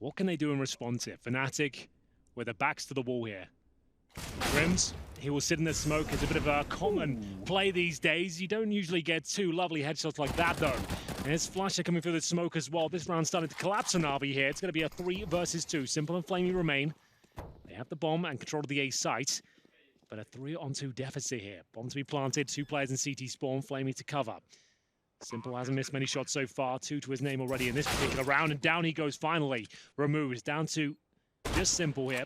What can they do in response here? Fnatic with their backs to the wall here. Grims, he will sit in the smoke. It's a bit of a common play these days. You don't usually get two lovely headshots like that, though. And there's Flasher coming through the smoke as well. This round's starting to collapse on Na'Vi here. It's going to be a 3 versus 2. Simple and Flamey remain. They have the bomb and control of the A site. But a 3-on-2 deficit here. Bomb to be planted, 2 players in CT spawn, Flamey to cover. Simple hasn't missed many shots so far, 2 to his name already in this particular round, and down he goes finally. Removed, down to just Simple here,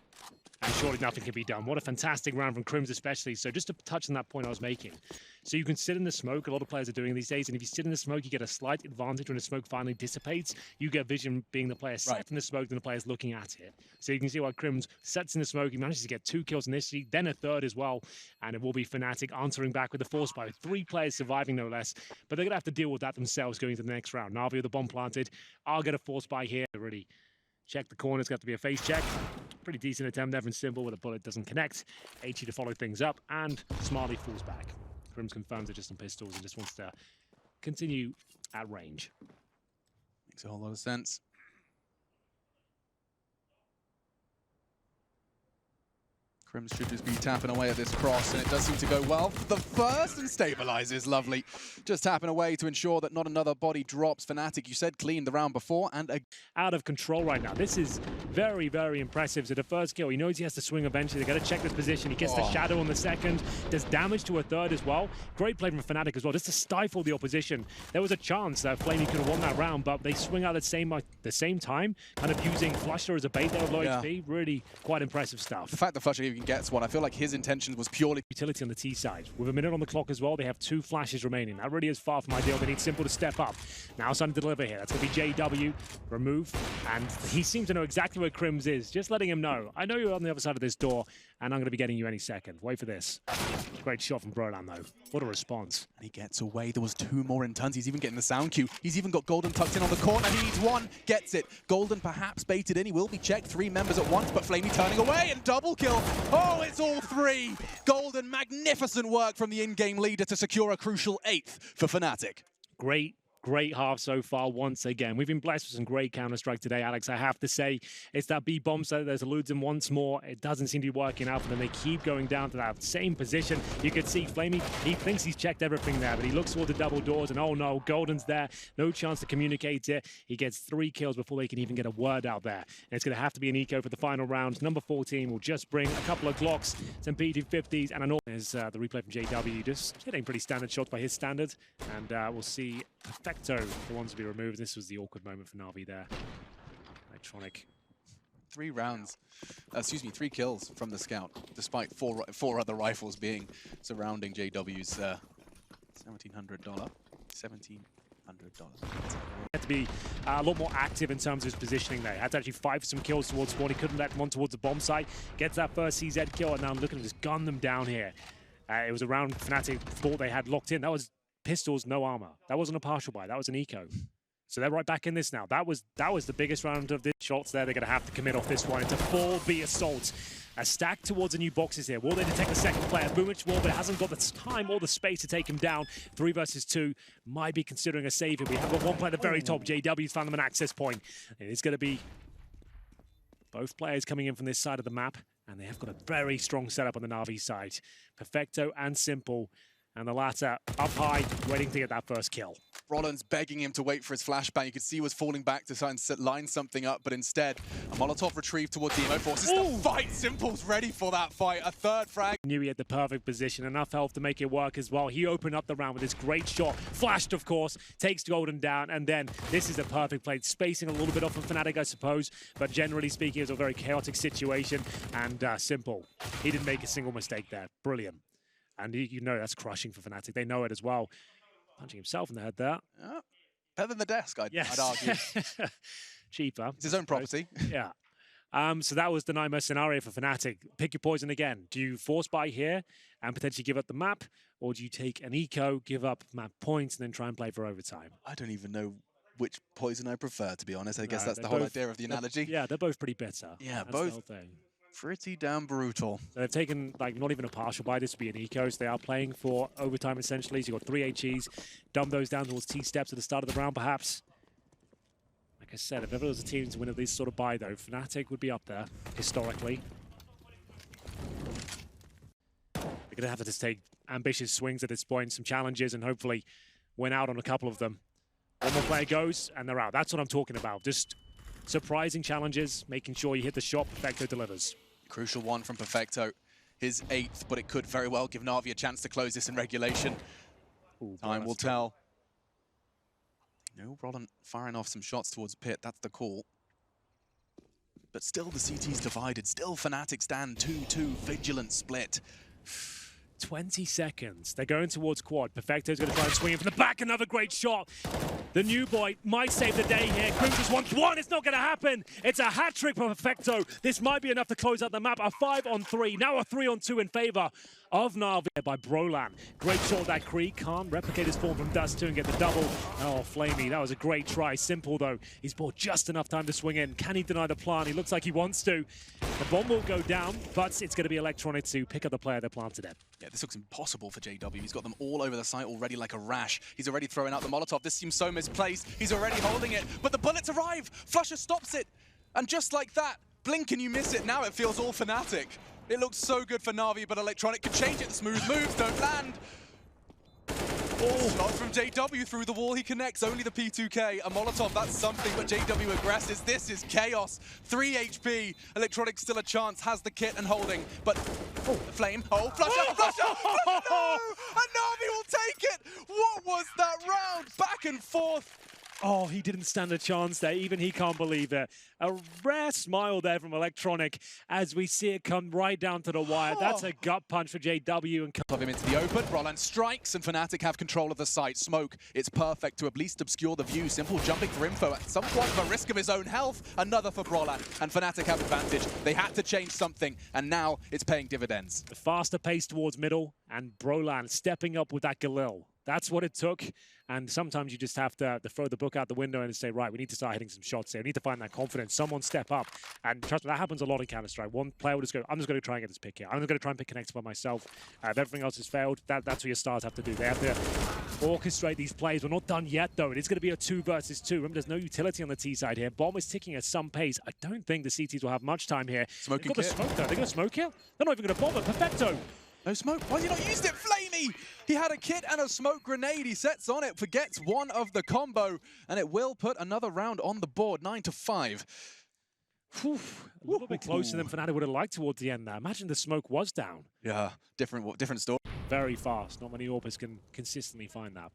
and surely nothing can be done. What a fantastic round from Crims especially. So just to touch on that point I was making. So you can sit in the smoke, a lot of players are doing these days, and if you sit in the smoke, you get a slight advantage when the smoke finally dissipates. You get vision being the player set in the smoke than the player's looking at it. So you can see why Crims sets in the smoke, he manages to get 2 kills initially, then a 3rd as well, and it will be Fnatic answering back with the force by 3 players surviving no less, but they're going to have to deal with that themselves going into the next round. Na'Vi with the bomb planted, I'll get a force by here, really. Check the corner, it's got to be a face check. Pretty decent attempt there from Simple, where the bullet doesn't connect. HE to follow things up, and Smarty falls back. Crims confirms it just on pistols and just wants to continue at range. Makes a whole lot of sense. Crims should just be tapping away at this cross, and it does seem to go well. The first and stabilizes, lovely. Just tapping away to ensure that not another body drops. Fnatic, you said clean the round before, and out of control right now. This is very, very impressive. So the first kill, he knows he has to swing eventually. They've got to check this position. He gets the shadow on the second, does damage to a 3rd as well. Great play from Fnatic as well, just to stifle the opposition. There was a chance that Flamey could have won that round, but they swing out at the same time, kind of using Flusher as a bait there with low HP. Really quite impressive stuff. The fact that Flusher even gets one, I feel like his intention was purely utility on the T side. With a minute on the clock as well, they have 2 flashes remaining. That really is far from ideal. They need Simple to step up. Now starting to deliver here. That's going to be JW. Remove. And he seems to know exactly where Crims is. Just letting him know. I know you're on the other side of this door, and I'm going to be getting you any second. Wait for this. Great shot from Brolan, though. What a response. And he gets away. There was 2 more in tons. He's even getting the sound cue. He's even got Golden tucked in on the corner. He needs 1. Gets it. Golden perhaps baited in. He will be checked. 3 members at once, but Flamey turning away and double kill. Oh, it's all 3. Golden, magnificent work from the in-game leader to secure a crucial 8th for Fnatic. Great half so far once again. We've been blessed with some great Counter-Strike today, Alex, I have to say. It's that B-bomb, so there's eludes him once more. It doesn't seem to be working out for them. They keep going down to that same position. You can see Flamey, he thinks he's checked everything there, but he looks toward the double doors, and oh no, Golden's there. No chance to communicate it. He gets 3 kills before they can even get a word out there. And it's going to have to be an eco for the final round. Number 14 will just bring a couple of Glocks, some P250s, and an all. There's the replay from JW, just hitting pretty standard shots by his standards. And we'll see Perfecto, the one to be removed. This was the awkward moment for Na'Vi there. Electronic. 3 rounds, 3 kills from the scout, despite four other rifles being surrounding JW's $1,700. $1,700. Had to be a lot more active in terms of his positioning there. Had to actually fight for some kills towards spawn. He couldn't let one towards the bomb site. Gets that first CZ kill, and now look at him just gun them down here. It was a round Fnatic thought they had locked in. That was pistols, no armor. That wasn't a partial buy. That was an eco. So they're right back in this now. That was the biggest round of the shots there. They're going to have to commit off this one into 4B assault. A stack towards the new boxes here. Will they detect the second player? Boomich will, but it hasn't got the time or the space to take him down. 3 versus 2. Might be considering a save here. We have got 1 player at the very top. JW's found them an access point. And it's going to be both players coming in from this side of the map. And they have got a very strong setup on the Na'Vi side. Perfecto and Simple. And the latter up high, waiting to get that first kill. Rollins begging him to wait for his flashbang. You could see he was falling back to try and line something up, but instead, a Molotov retrieved towards Emo forces the fight. Simple's ready for that fight. A 3rd frag. Knew he had the perfect position, enough health to make it work as well. He opened up the round with this great shot. Flashed, of course, takes Golden down, and then this is a perfect play. Spacing a little bit off of Fnatic, I suppose, but generally speaking, it was a very chaotic situation, and Simple. He didn't make a single mistake there. Brilliant. And you know that's crushing for Fnatic. They know it as well. Punching himself in the head there. Yeah. Better than the desk, I'd argue. Cheaper. It's his own property. Yeah. So that was the nightmare scenario for Fnatic. Pick your poison again. Do you force buy here and potentially give up the map? Or do you take an eco, give up map points, and then try and play for overtime? I don't even know which poison I prefer, to be honest. I guess that's the whole idea of the analogy. Yeah, they're both pretty bitter. Yeah, that's both pretty damn brutal. So they've taken, like, not even a partial buy. This would be an eco. So they are playing for overtime, essentially. So you've got 3 HEs. Dump those down towards T-steps at the start of the round, perhaps. I said, if ever was a team to win at this sort of buy, though, Fnatic would be up there, historically. They're going to have to just take ambitious swings at this point, some challenges, and hopefully win out on a couple of them. One more player goes, and they're out. That's what I'm talking about. Just surprising challenges, making sure you hit the shot, Perfecto delivers. Crucial one from Perfecto. His 8th, but it could very well give Na'Vi a chance to close this in regulation. Ooh, Time will tell. No, Roland firing off some shots towards pit. That's the call. But still the CT's divided. Still Fnatic stand 2-2. Vigilant split. 20 seconds. They're going towards quad. Perfecto's going to try and swing in from the back. Another great shot. The new boy might save the day here. Crims just wants one. It's not going to happen. It's a hat trick for Perfecto. This might be enough to close out the map. A 5-on-3. Now a 3-on-2 in favor of Na'Vi by Brolan. Great shot that Krieg. Can't replicate his form from Dust 2 and get the double. Oh, Flamey. That was a great try. Simple, though. He's bought just enough time to swing in. Can he deny the plan? He looks like he wants to. The bomb will go down, but it's going to be Electronic to pick up the player they planted it. Yeah, this looks impossible for JW. He's got them all over the site already like a rash. He's already throwing out the Molotov. This seems so misplaced. He's already holding it, but the bullets arrive. Flusher stops it. And just like that, blink and you miss it. Now it feels all Fnatic. It looks so good for Na'Vi, but Electronic could change it. The smooth moves don't land. Oh, shot from JW through the wall. He connects only the P2K. A Molotov, that's something, but JW aggresses. This is chaos. 3 HP. Electronic still a chance, has the kit and holding, but the flame. Oh, flusher, flusher, flusher, no! And Na'Vi will take it! What was that round? Back and forth. Oh, he didn't stand a chance there. Even he can't believe it. A rare smile there from Electronic as we see it come right down to the wire. That's a gut punch for JW. And of him into the open. Roland strikes, and Fnatic have control of the site. Smoke, it's perfect to at least obscure the view. Simple jumping for info at somewhat of a risk of his own health. Another for Roland, and Fnatic have advantage. They had to change something, and now it's paying dividends. The faster pace towards middle, and Brolan stepping up with that Galil. That's what it took, and sometimes you just have to throw the book out the window and say, right, we need to start hitting some shots here. We need to find that confidence. Someone step up, and trust me, that happens a lot in Counter-Strike. One player will just go, I'm just going to try and get this pick here. I'm just going to try and pick connects by myself. If everything else has failed, that's what your stars have to do. They have to orchestrate these plays. We're not done yet, though. It is going to be a 2 versus 2. Remember, there's no utility on the T side here. Bomb is ticking at some pace. I don't think the CTs will have much time here. Smoking They've got the smoke, though. They're going to smoke here? They're not even going to bomb it. Perfecto. No smoke. Why has he not used it? Flamey! He had a kit and a smoke grenade. He sets on it, forgets one of the combo, and it will put another round on the board, 9-5. Whew, a little bit closer than Fnatic would have liked towards the end there. Imagine the smoke was down. Yeah, different story. Very fast. Not many AWPers can consistently find that.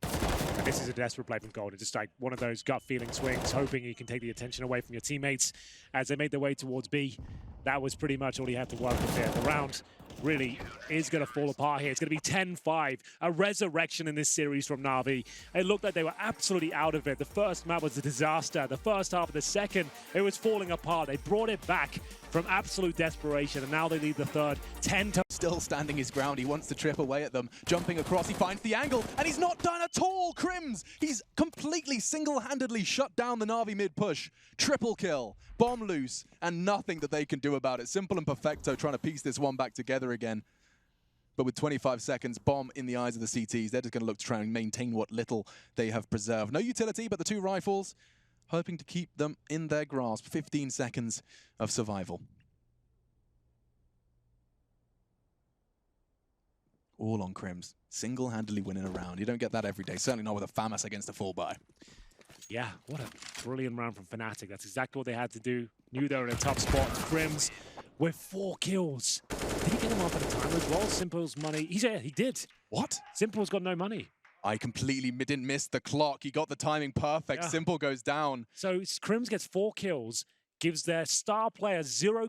And this is a desperate play from Golden. Just like one of those gut feeling swings, hoping you can take the attention away from your teammates as they make their way towards B. That was pretty much all he had to work with there. The round really is going to fall apart here. It's going to be 10-5, a resurrection in this series from Na'Vi. It looked like they were absolutely out of it. The first map was a disaster. The first half of the second, it was falling apart. They brought it back from absolute desperation, and now they lead the third 10-. Still standing his ground. He wants to trip away at them. Jumping across, he finds the angle, and he's not done at all. Crims, he's completely single-handedly shut down the Na'Vi mid-push. Triple kill, bomb loose, and nothing that they can do about it. Simple and Perfecto trying to piece this one back together again. But with 25 seconds, bomb in the eyes of the CTs, they're just going to look to try and maintain what little they have preserved. No utility, but the 2 rifles, hoping to keep them in their grasp. 15 seconds of survival. All on Crims, single-handedly winning a round. You don't get that every day, certainly not with a FAMAS against a full buy. Yeah, what a brilliant round from Fnatic. That's exactly what they had to do. Knew they were in a tough spot. Crims with 4 kills. Did he get them off at a time as well? Simple's money. Yeah, he did. What? Simple's got no money. I completely didn't miss the clock. He got the timing perfect. Yeah. Simple goes down. So Crims gets 4 kills, gives their star player 0